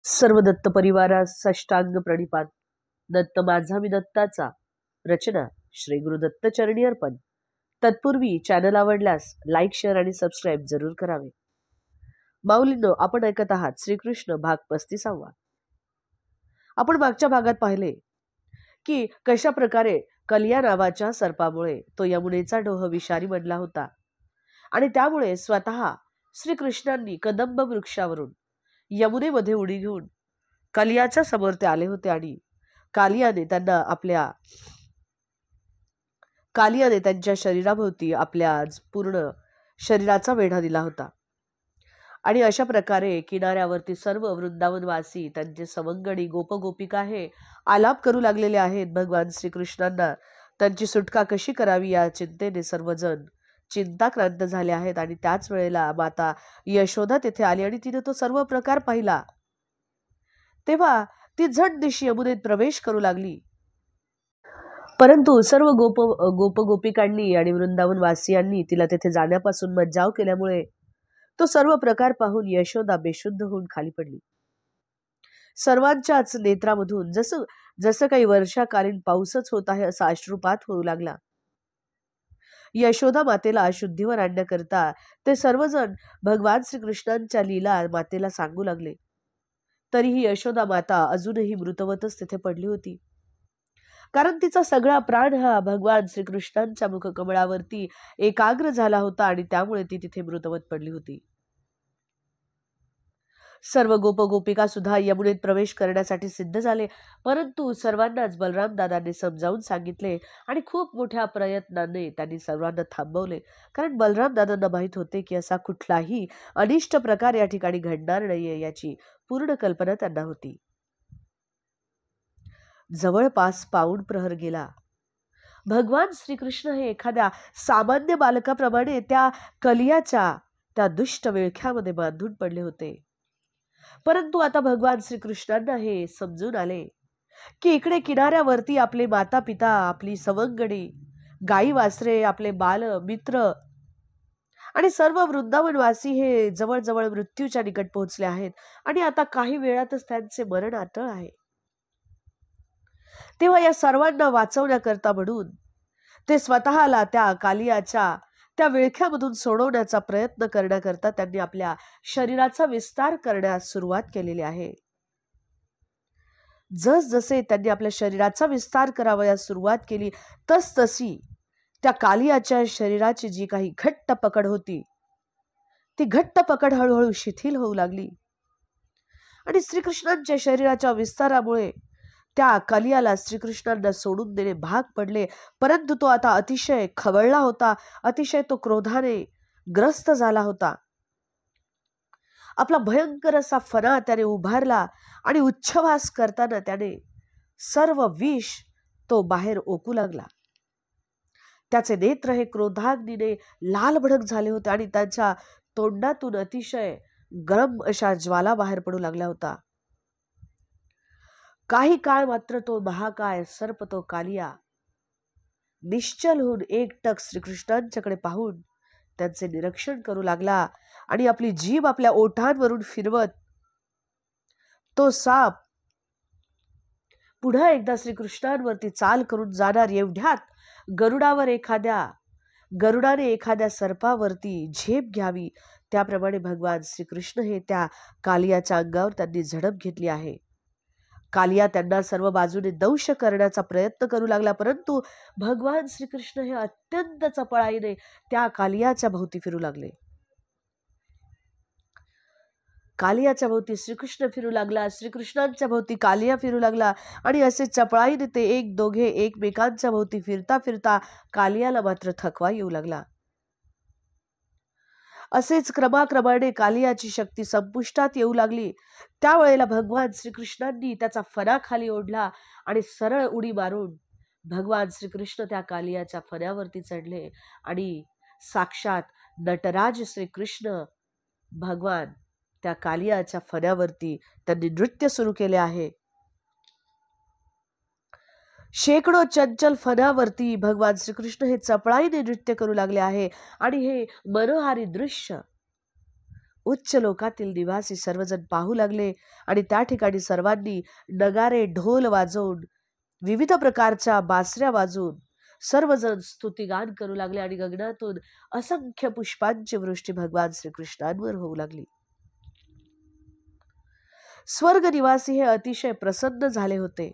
सर्व दत्त परिवारास साष्टांग प्रणिपात. दत्त माझा मी दत्ताचा. रचना श्री गुरु दत्त चरणी अर्पण. तत्पूर्वी चॅनल आवडल्यास लाईक, शेअर आणि सबस्क्राईब जरूर करावे. माऊलींनो, आपण ऐकत आहात श्रीकृष्ण भाग 35. आपण मागच्या भागात पाहिले की कशा प्रकारे कलिया नावाच्या सर्पामुळे तो यमुनेचा डोह विषारी बनला होता आणि त्यामुळे स्वतः श्रीकृष्णांनी कदंब वृक्षावरून यमुनेमध्ये उडी घेऊन कालियाच्या समोर ते आले होते आणि कालियाने त्यांच्या शरीराभोवती आपल्या पूर्ण शरीराचा वेढा दिला होता. आणि अशा प्रकारे किनाऱ्यावरती सर्व वृंदावनवासी त्यांचे सवंगडी गोपगोपिका हे आलाप करू लागलेले आहेत. भगवान श्रीकृष्णांना त्यांची सुटका कशी करावी या चिंतेने सर्वजण चिंताक्रांत झाले आहेत. आणि त्याच वेळेला माता यशोदा तिथे आली आणि तिने तो सर्व प्रकार पाहिला. तेव्हा ती झट दिशी यमुनेत प्रवेश करू लागली. परंतु सर्व गोपगोपिकांनी आणि वृंदावनवासियांनी तिला तिथे जाण्यापासून मज्जाव केल्यामुळे तो सर्व प्रकार पाहून यशोदा बेशुद्ध होऊन खाली पडली. सर्वांच्याच नेत्रामधून जसं काही वर्षाकालीन पाऊसच होत आहे असा अश्रुपात होऊ लागला. यशोदा मातेला शुद्धीवर आणण्याकरता ते सर्वजण भगवान श्रीकृष्णांच्या लीला मातेला सांगू लागले. तरीही यशोदा माता अजूनही मृतवतच तिथे पडली होती, कारण तिचा सगळा प्राण हा भगवान श्रीकृष्णांच्या मुखकमळावरती एकाग्र झाला होता आणि त्यामुळे ती तिथे मृतवत पडली होती. सर्व गोपगोपिका सुद्धा यमुनेत प्रवेश करण्यासाठी सिद्ध झाले, परंतु सर्वांनाच बलराम दादांनी समजावून सांगितले आणि खूप मोठ्या प्रयत्नाने त्यांनी सर्वांना थांबवले. कारण बलराम दादांना माहित होते की असा कुठलाही अनिष्ट प्रकार या ठिकाणी घडणार नाहीये याची पूर्ण कल्पना त्यांना होती. जवळपास पाऊण प्रहर गेला. भगवान श्रीकृष्ण हे एखाद्या सामान्य बालकाप्रमाणे त्या कलियाच्या त्या दुष्ट विळख्यामध्ये बांधून पडले होते. परंतु आता भगवान श्रीकृष्णांना हे समजून आले की इकडे किनाऱ्यावरती आपले माता पिता, आपली सवंगडी, गाई वासरे, आपले बाल मित्र आणि सर्व वृंदावनवासी हे जवळजवळ मृत्यूच्या निकट पोहोचले आहेत आणि आता काही वेळातच त्यांचे मरण अटळ आहे. तेव्हा या सर्वांना वाचवण्याकरता म्हणून ते स्वतःला त्या कालियाच्या त्या विळख्यामधून सोडवण्याचा प्रयत्न करण्याकरता त्यांनी आपल्या शरीराचा विस्तार करण्यास सुरुवात केलेली आहे. जसजसे त्यांनी आपल्या शरीराचा विस्तार करावयास सुरुवात केली तसतशी त्या कालियाच्या शरीराची जी काही घट्ट पकड होती ती घट्ट पकड हळूहळू शिथिल होऊ लागली आणि श्रीकृष्णांच्या शरीराच्या विस्तारामुळे त्या कालियाला श्रीकृष्णांना सोडून देणे भाग पडले. परंतु तो आता अतिशय खवळला होता, अतिशय तो क्रोधाने ग्रस्त झाला होता. आपला भयंकर असा फणा त्याने उभारला आणि उच्छवास करताना त्याने सर्व विष तो बाहेर ओकू लागला. त्याचे नेत्र हे क्रोधाग्नीने लाल भडक झाले होते आणि त्यांच्या तोंडातून अतिशय गरम अशा ज्वाला बाहेर पडू लागला होता. काही काळ मात्र तो महाकाय सर्प तो कालिया निश्चल होऊन एकटक श्रीकृष्णांच्याकडे पाहून त्यांचे निरीक्षण करू लागला आणि आपली जीभ आपल्या ओठांवरून फिरवत तो साप पुन्हा एकदा श्रीकृष्णांवरती चाल करून जाणार एवढ्यात गरुडाने एखाद्या सर्पावरती झेप घ्यावी त्याप्रमाणे भगवान श्रीकृष्ण हे त्या कालियाच्या अंगावर त्यांनी झडप घेतली आहे. कालिया त्यांना सर्व बाजूने दंश करण्याचा प्रयत्न करू लागला, परंतु भगवान श्रीकृष्ण हे अत्यंत चपळाईने त्या कालियाच्या भोवती फिरू लागले. कालियाच्या भोवती श्रीकृष्ण फिरू लागला, श्रीकृष्णांच्या भोवती कालिया फिरू लागला आणि असे चपळाईने ते एक दोघे एकमेकांच्या भोवती फिरता फिरता कालियाला मात्र थकवा येऊ लागला. असेच क्रमाक्रमाने कालियाची शक्ती संपुष्टात येऊ लागली. त्यावेळेला भगवान श्रीकृष्णांनी त्याचा फणा खाली ओढला आणि सरळ उडी मारून भगवान श्रीकृष्ण त्या कालियाच्या फण्यावरती चढले आणि साक्षात नटराज श्रीकृष्ण भगवान त्या कालियाच्या फण्यावरती त्यांनी नृत्य सुरू केले आहे. शेकडो चंचल फणावरती भगवान श्रीकृष्ण हे चपळाईने नृत्य करू लागले आहे आणि हे मनोहारी दृश्य उच्च लोकातील निवासी सर्वजण पाहू लागले आणि त्या ठिकाणी सर्वांनी नगारे ढोल वाजवून विविध प्रकारच्या बासऱ्या वाजवून सर्वजण स्तुतिगान करू लागले आणि गगनातून असंख्य पुष्पांची वृष्टी भगवान श्रीकृष्णांवर होऊ लागली. स्वर्ग निवासी हे अतिशय प्रसन्न झाले होते.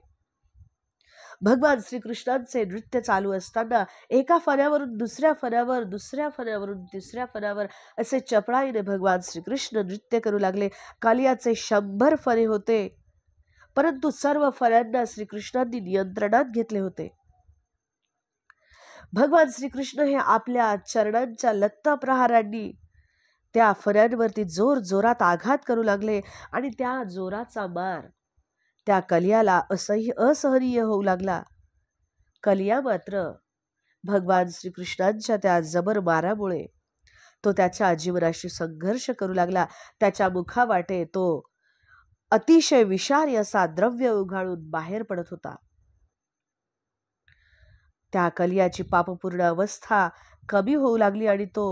भगवान श्रीकृष्णांचे नृत्य चालू असताना एका फण्यावरून दुसऱ्या फण्यावर, दुसऱ्या फण्यावरून तिसऱ्या फण्यावर असे चपळाईने भगवान श्रीकृष्ण नृत्य करू लागले. कालियाचे 100 फणे होते, परंतु सर्व फण्यांना श्रीकृष्णांनी नियंत्रणात घेतले होते. भगवान श्रीकृष्ण हे आपल्या चरणांच्या लत्ता प्रहारांनी त्या फण्यांवरती जोर जोरात आघात करू लागले आणि त्या जोराचा मार त्या कलियाला असहनीय होऊ लागला. कलिया मात्र भगवान श्रीकृष्णांच्या त्या जबर मारामुळे तो त्याच्या जीवनाशी संघर्ष करू लागला. त्याच्या मुखावाटे तो अतिशय विषारी असा द्रव्य उघाळून बाहेर पडत होता. त्या कलियाची पापपूर्ण अवस्था कमी होऊ लागली आणि तो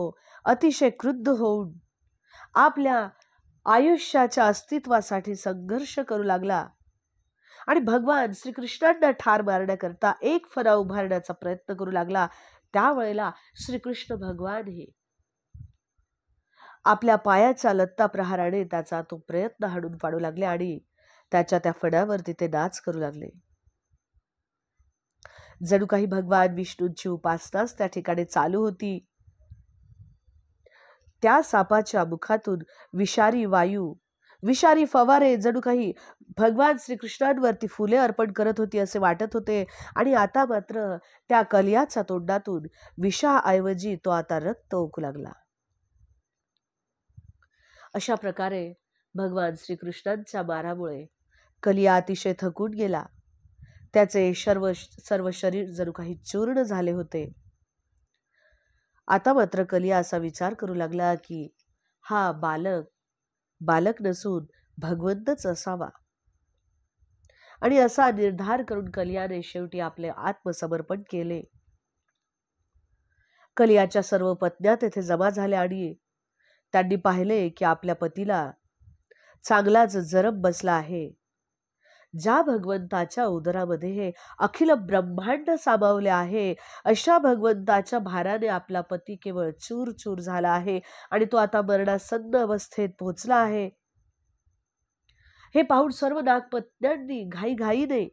अतिशय क्रुद्ध होऊन आपल्या आयुष्याच्या अस्तित्वासाठी संघर्ष करू लागला आणि भगवान श्रीकृष्णांना ठार मारण्याकरता एक फणा उभारण्याचा प्रयत्न करू लागला. त्यावेळेला श्रीकृष्ण भगवान हे आपल्या पायाच्या लत्ता प्रहाराने त्याचा तो प्रयत्न हाडून पाडू लागले आणि त्याच्या त्या फण्यावरती ते नाच करू लागले. जणू काही भगवान विष्णूंची उपासनाच त्या ठिकाणी चालू होती. त्या सापाच्या मुखातून विषारी वायू, विषारी फवारे जणू काही भगवान श्रीकृष्णांवरती फुले अर्पण करत होती असे वाटत होते आणि आता मात्र त्या कलियाच्या तोंडातून विषाऐवजी तो आता रक्त ओकू लागला. अशा प्रकारे भगवान श्रीकृष्णांच्या मारामुळे कलिया अतिशय थकून गेला. त्याचे सर्व शरीर जणू काही चूर्ण झाले होते. आता मात्र कलिया असा विचार करू लागला की हा बालक नसून भगवंतच असावा आणि असा निर्धार करून कलियाने शेवटी आपले आत्मसमर्पण केले. कलियाच्या सर्व पत्न्या तेथे जमा झाल्या आणि त्यांनी पाहिले की आपल्या पतीला चांगलाच जरब बसला आहे. ज्या भगवंताच्या उदरामध्ये हे अखिल ब्रह्मांड सामावले आहे अशा भगवंताच्या भाराने आपला पती केवळ चूर चूर झाला आहे आणि तो आता मरणासन्न अवस्थेत पोहोचला आहे. हे पाहून सर्व नागपत्न्यांनी घाईघाईने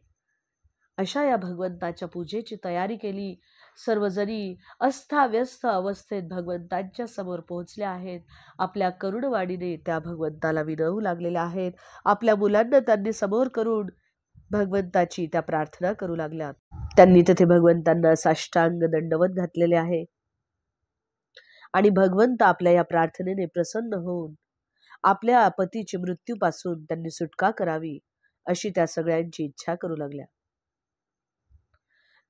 अशा या भगवंताच्या पूजेची तयारी केली. सर्वजणी अस्ताव्यस्त अवस्थेत भगवंतांच्या समोर पोहोचल्या आहेत. आपल्या करुणवाणीने त्या भगवंताला विनवू लागलेल्या आहेत. आपल्या मुलांना त्यांनी समोर करून भगवंताची त्या प्रार्थना करू लागल्या. त्यांनी तेथे भगवंतांना साष्टांग दंडवत घातलेले आहे आणि भगवंत आपल्या या प्रार्थनेने प्रसन्न होऊन आपल्या पतीची मृत्यूपासून त्यांनी सुटका करावी अशी त्या सगळ्यांची इच्छा करू लागल्या.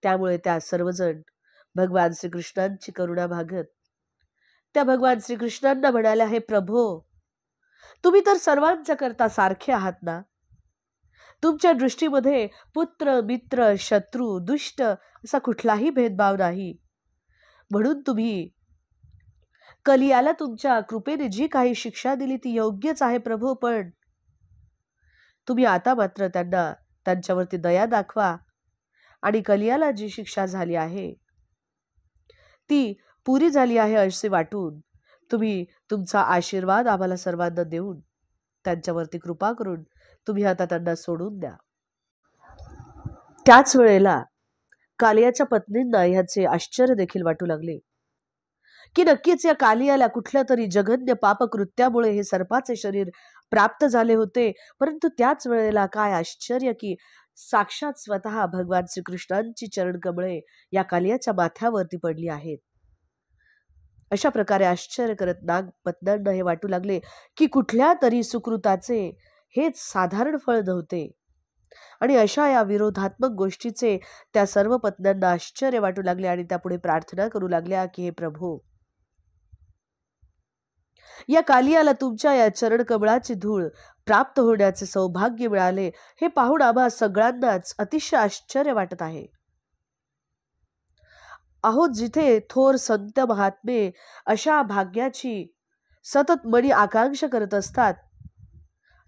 त्यामुळे त्या सर्वजण भगवान श्रीकृष्णांची करुणा भागत त्या भगवान श्रीकृष्णांना म्हणाल्या, हे प्रभो, तुम्ही तर सर्वांच्या करता सारखे आहात ना? तुमच्या दृष्टीमध्ये पुत्र, मित्र, शत्रू, दुष्ट असा कुठलाही भेदभाव नाही. म्हणून तुम्ही कलियाला तुमच्या कृपेने जी काही शिक्षा दिली ती योग्यच आहे प्रभो, पण तुम्ही आता मात्र त्यांना त्यांच्यावरती दया दाखवा आणि कलियाला जी शिक्षा झाली आहे ती पुरी झाली आहे असे वाटून तुम्ही तुमचा आशीर्वाद आम्हाला सर्वांना देऊन त्यांच्यावरती कृपा करून तुम्ही आता त्यांना सोडून द्या. त्याच वेळेला कालियाच्या पत्नींना ह्याचे आश्चर्य देखील वाटू लागले की नक्कीच या कालियाला कुठल्या तरी जघन्य पापकृत्यामुळे हे सर्पाचे शरीर प्राप्त झाले होते. परंतु त्याच वेळेला काय आश्चर्य की साक्षात स्वतः भगवान श्रीकृष्णांची चरणकमळे या कालियाच्या माथ्यावरती पडली आहेत. अशा प्रकारे आश्चर्य करत नागपत्न्यांना हे वाटू लागले की कुठल्या तरी सुकृताचे हेच साधारण फळ नव्हते आणि अशा या विरोधात्मक गोष्टीचे त्या सर्व पत्न्यांना आश्चर्य वाटू लागले आणि त्या पुढे प्रार्थना करू लागल्या की हे प्रभू, या कालियाला तुमच्या या चरणकमळाची धूळ प्राप्त होण्याचे सौभाग्य मिळाले हे पाहून आम्हा सगळ्यांनाच अतिशय आश्चर्य वाटत आहे. अहो, जिथे थोर संत महात्मे अशा भाग्याची सतत मनी आकांक्षा करत असतात,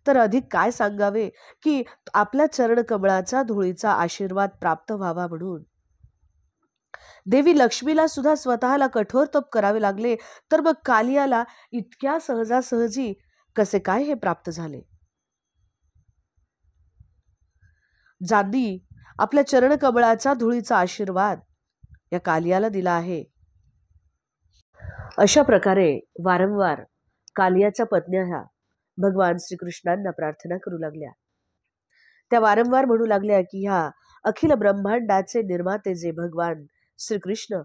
तर अधिक काय सांगावे की आपल्या चरण कमळाचा धुळीचा आशीर्वाद प्राप्त व्हावा म्हणून देवी लक्ष्मीला सुद्धा स्वतःला कठोर तप करावे लागले, तर मग कालियाला इतक्या सहजासहजी कसे काय हे प्राप्त झाले? ज्यांनी आपल्या चरण कमळाचा धुळीचा आशीर्वाद या कालियाला दिला आहे, अशा प्रकारे वारंवार कालियाच्या पत्न्या ह्या भगवान श्रीकृष्णांना प्रार्थना करू लागल्या. त्या वारंवार म्हणू लागल्या की ह्या अखिल ब्रह्मांडाचे निर्माते जे भगवान श्रीकृष्ण,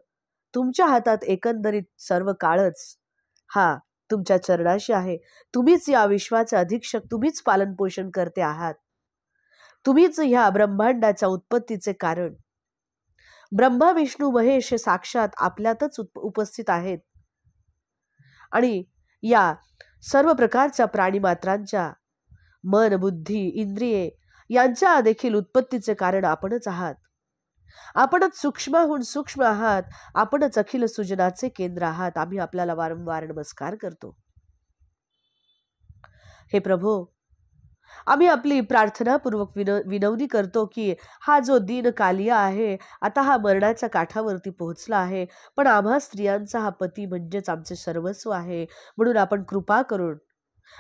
तुमच्या हातात एकंदरीत सर्व काळच हा तुमच्या चरणाशी आहे. तुम्हीच या विश्वाचे अधीक्षक, तुम्हीच पालन पोषण करते आहात. तुम्हीच ह्या ब्रह्मांडाच्या उत्पत्तीचे कारण. ब्रह्मा विष्णू महेश हे साक्षात आपल्यातच उपस्थित आहेत आणि या सर्व प्रकारच्या प्राणीमात्रांच्या मन, बुद्धी, इंद्रिये यांच्या देखील उत्पत्तीचे कारण आपणच आहात. आपणच सूक्ष्महून सूक्ष्म आहात. आपणच अखिल सुजनाचे केंद्र आहात. आम्ही आपल्याला वारंवार नमस्कार करतो. हे प्रभो, आम्ही आपली प्रार्थनापूर्वक विनवणी करतो की हा जो दीन कालिया आहे, आता हा मरणाच्या काठावरती पोहोचला आहे, पण आम्हा स्त्रियांचा हा पती म्हणजेच आमचे सर्वस्व आहे. म्हणून आपण कृपा करून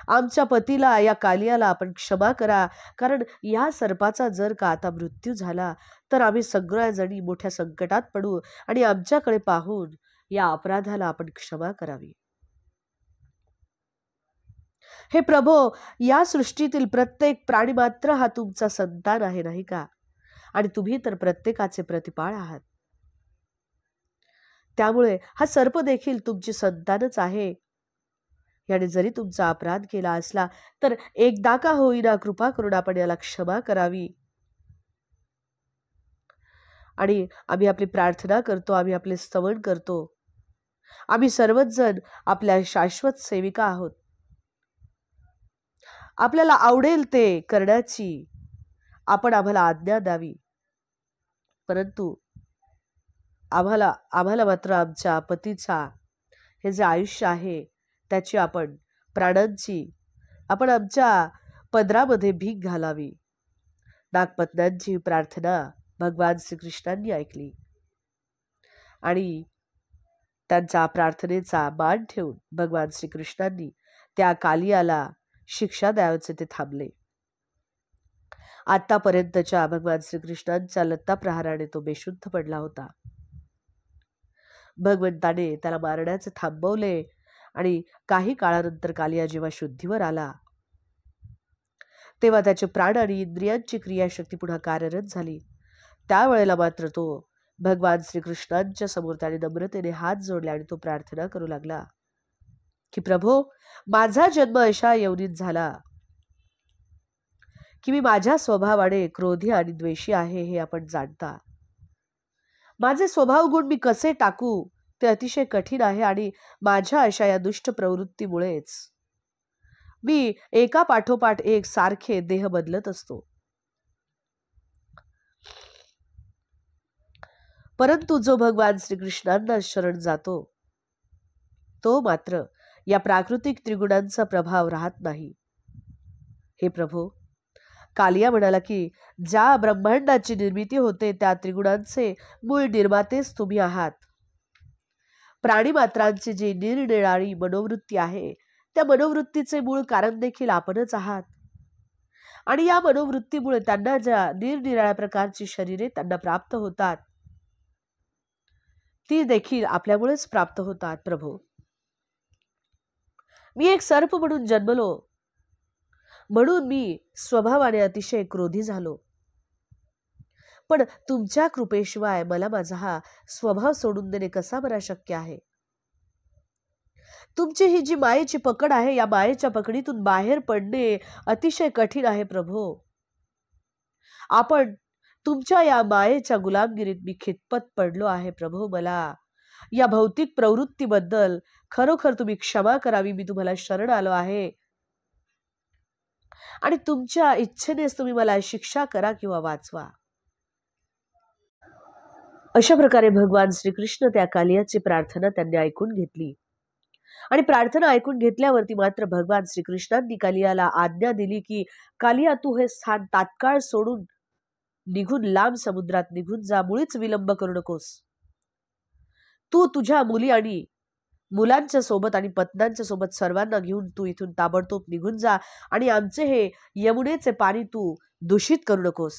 आमच्या पतीला, या कालियाला आपण क्षमा करा. कारण या सर्पाचा जर का आता मृत्यू झाला, तर आम्ही सगळ्या जणी मोठ्या संकटात पडू आणि आमच्याकडे पाहून या अपराधाला आपण क्षमा करावी. हे प्रभो, या सृष्टीतील प्रत्येक प्राणी मात्र हा तुमचा संतान आहे, नाही का? आणि तुम्ही तर प्रत्येकाचे प्रतिपाळ आहात. त्यामुळे हा सर्प देखील तुमची संतानच आहे. याने जरी तुमचा अपराध केला असला, तर एकदा का होईना कृपा करून आपण याला क्षमा करावी. आणि आम्ही आपली प्रार्थना करतो, आम्ही आपले स्तवन करतो. आम्ही सर्वच जण आपल्या शाश्वत सेविका आहोत. आपल्याला आवडेल ते करण्याची आपण आम्हाला आज्ञा द्यावी. परंतु आम्हाला मात्र आमच्या पतीचा हे जे आयुष्य आहे त्याची आपण प्राणांची आपण आमच्या पदरामध्ये भीक घालावी. नागपत्न्यांची प्रार्थना भगवान श्रीकृष्णांनी ऐकली आणि त्यांच्या प्रार्थनेचा मान ठेवून भगवान श्रीकृष्णांनी त्या कालियाला शिक्षा द्यायचे ते थांबले. आतापर्यंतच्या भगवान श्रीकृष्णांच्या लत्ता प्रहाराने तो बेशुद्ध पडला होता. भगवंताने त्याला मारण्याचे थांबवले आणि काही काळानंतर कालिया जेव्हा शुद्धीवर आला, तेव्हा त्याचे प्राण आणि इंद्रियांची क्रियाशक्ती पुन्हा कार्यरत झाली. त्यावेळेला मात्र तो भगवान श्रीकृष्णांच्या समोर त्याने नम्रतेने हात जोडले आणि तो प्रार्थना करू लागला की प्रभो, माझा जन्म अशा योनीत झाला की मी माझ्या स्वभावाने क्रोधी आणि द्वेषी आहे हे आपण जाणता. माझे स्वभाव गुण मी कसे टाकू ते अतिशय कठीण आहे आणि माझ्या अशा या दुष्ट प्रवृत्तीमुळेच मी एका पाठोपाठ एक सारखे देह बदलत असतो. परंतु जो भगवान श्रीकृष्णांना शरण जातो तो मात्र या प्राकृतिक त्रिगुणांचा प्रभाव राहत नाही. हे प्रभो, कालिया म्हणाला की ज्या ब्रह्मांडाची निर्मिती होते त्या त्रिगुणांचे मूळ निर्मातेच तुम्ही आहात. प्राणी मात्रांची जी निरनिराळी मनोवृत्ती आहे त्या मनोवृत्तीचे मूळ कारण देखील आपणच आहात. आणि या मनोवृत्तीमुळे त्यांना ज्या निरनिराळ्या प्रकारची शरीरे त्यांना प्राप्त होतात ती देखील आपल्यामुळेच प्राप्त होतात. प्रभो, मी एक सर्प म्हणून जन्मलो म्हणून मी स्वभावाने अतिशय क्रोधी झालो. पण तुमच्या कृपेशिवाय मला माझा हा स्वभाव सोडून देणे कसा बरा शक्य आहे? तुमची ही जी मायेची पकड आहे, या मायेच्या पकडीतून बाहेर पडणे अतिशय कठीण आहे. प्रभो, आपण तुमच्या या मायेच्या गुलामगिरीत मी खितपत पडलो आहे. प्रभो, मला या भौतिक प्रवृत्तीबद्दल खरोखर तुम्ही क्षमा करावी. मी तुम्हाला शरण आलो आहे आणि तुमच्या इच्छेनेच तुम्ही मला शिक्षा करा किंवा वाचवा. अशा प्रकारे भगवान श्रीकृष्ण त्या कालियाची प्रार्थना त्यांनी ऐकून घेतली आणि प्रार्थना ऐकून घेतल्यावरती मात्र भगवान श्रीकृष्णांनी कालियाला आज्ञा दिली की कालिया, तू हे स्थान तात्काळ सोडून निघून लांब समुद्रात निघून जा, मुळीच विलंब करू नकोस. तू तुझ्या मुली आणि मुलांच्या सोबत आणि पत्न्यांच्या सोबत सर्वांना घेऊन तू इथून ताबडतोब निघून जा आणि आमचे हे यमुनेचे पाणी तू दूषित करू नकोस.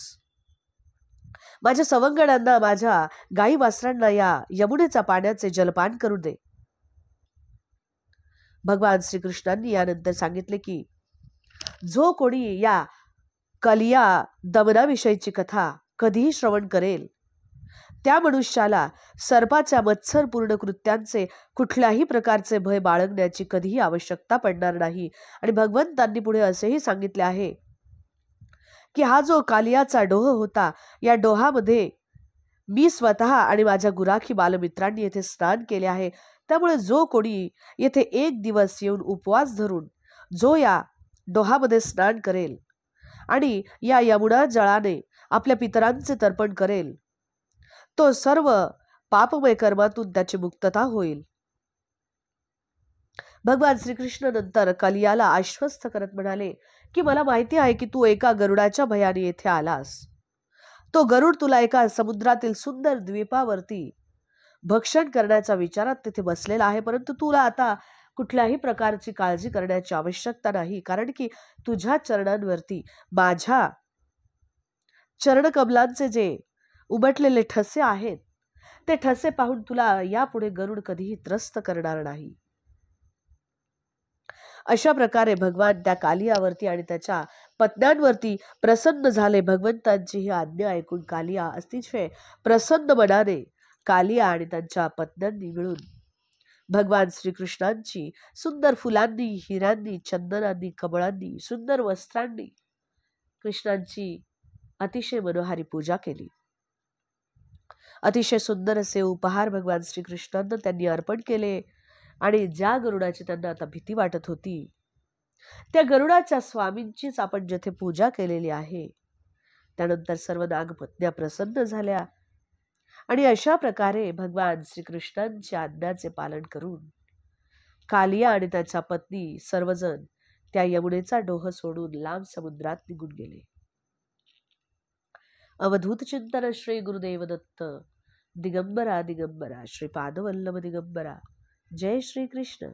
माझ्या सवंगडांना, माझ्या गाई वासरांना या यमुनेच्या पाण्याचे जलपान करू दे. भगवान श्रीकृष्णांनी यानंतर सांगितले की जो कोणी या कलिया दमनाविषयीची कथा कधीही श्रवण करेल त्या मनुष्याला सर्पाच्या मत्सरपूर्ण कृत्यांचे कुठल्याही प्रकारचे भय बाळगण्याची कधीही आवश्यकता पडणार नाही. आणि भगवंतांनी पुढे असेही सांगितले आहे की हा जो कालियाचा डोह होता, या डोहामध्ये मी स्वतः आणि माझ्या गुराखी बालमित्रांनी येथे स्नान केले आहे. त्यामुळे जो कोणी येथे एक दिवस येऊन उपवास धरून जो या डोहामध्ये स्नान करेल आणि या यमुना जळाने आपल्या पितरांचे तर्पण करेल, तो सर्व पापमय कर्मातून त्याची मुक्तता होईल. भगवान श्रीकृष्ण नंतर कलियाला आश्वस्त करत म्हणाले की मला माहिती आहे की तू एका गरुडाच्या भयाने येथे आलास. तो गरुड तुला एका समुद्रातील सुंदर द्वीपावरती भक्षण करण्याच्या विचारात तिथे बसलेला आहे. परंतु तुला आता कुठल्याही प्रकारची काळजी करण्याची आवश्यकता नाही, कारण की तुझ्या चरणांवरती माझ्या चरणकमलांचे जे उमटलेले ठसे आहेत, ते ठसे पाहून तुला यापुढे गरुड कधीही त्रस्त करणार नाही. अशा प्रकारे भगवान त्या कालियावरती आणि त्याच्या पत्न्यांवरती प्रसन्न झाले. भगवंतांची ही आज्ञा ऐकून कालिया अतिशय प्रसन्न मनाने कालिया आणि त्यांच्या पत्न्यांनी मिळून भगवान श्रीकृष्णांची सुंदर फुलांनी, हिऱ्यांनी, चंदनांनी, कमळांनी, सुंदर वस्त्रांनी कृष्णांची अतिशय मनोहारी पूजा केली. अतिशय सुंदर असे उपहार भगवान श्रीकृष्णांना त्यांनी अर्पण केले. आणि ज्या गरुडाची त्यांना आता भीती वाटत होती, त्या गरुडाच्या स्वामींचीच आपण जेथे पूजा केलेली आहे. त्यानंतर सर्व नागपत्न्या प्रसन्न झाल्या आणि अशा प्रकारे भगवान श्रीकृष्णांच्या आज्ञेचे पालन करून कालिया आणि त्याच्या पत्नी सर्वजण त्या यमुनेचा डोह सोडून लांब समुद्रात निघून गेले. अवधूत चिंतन श्री गुरुदेव दत्त. दिगंबरा दिगंबरा श्रीपादवल्लभ दिगंबरा. जय श्री कृष्ण.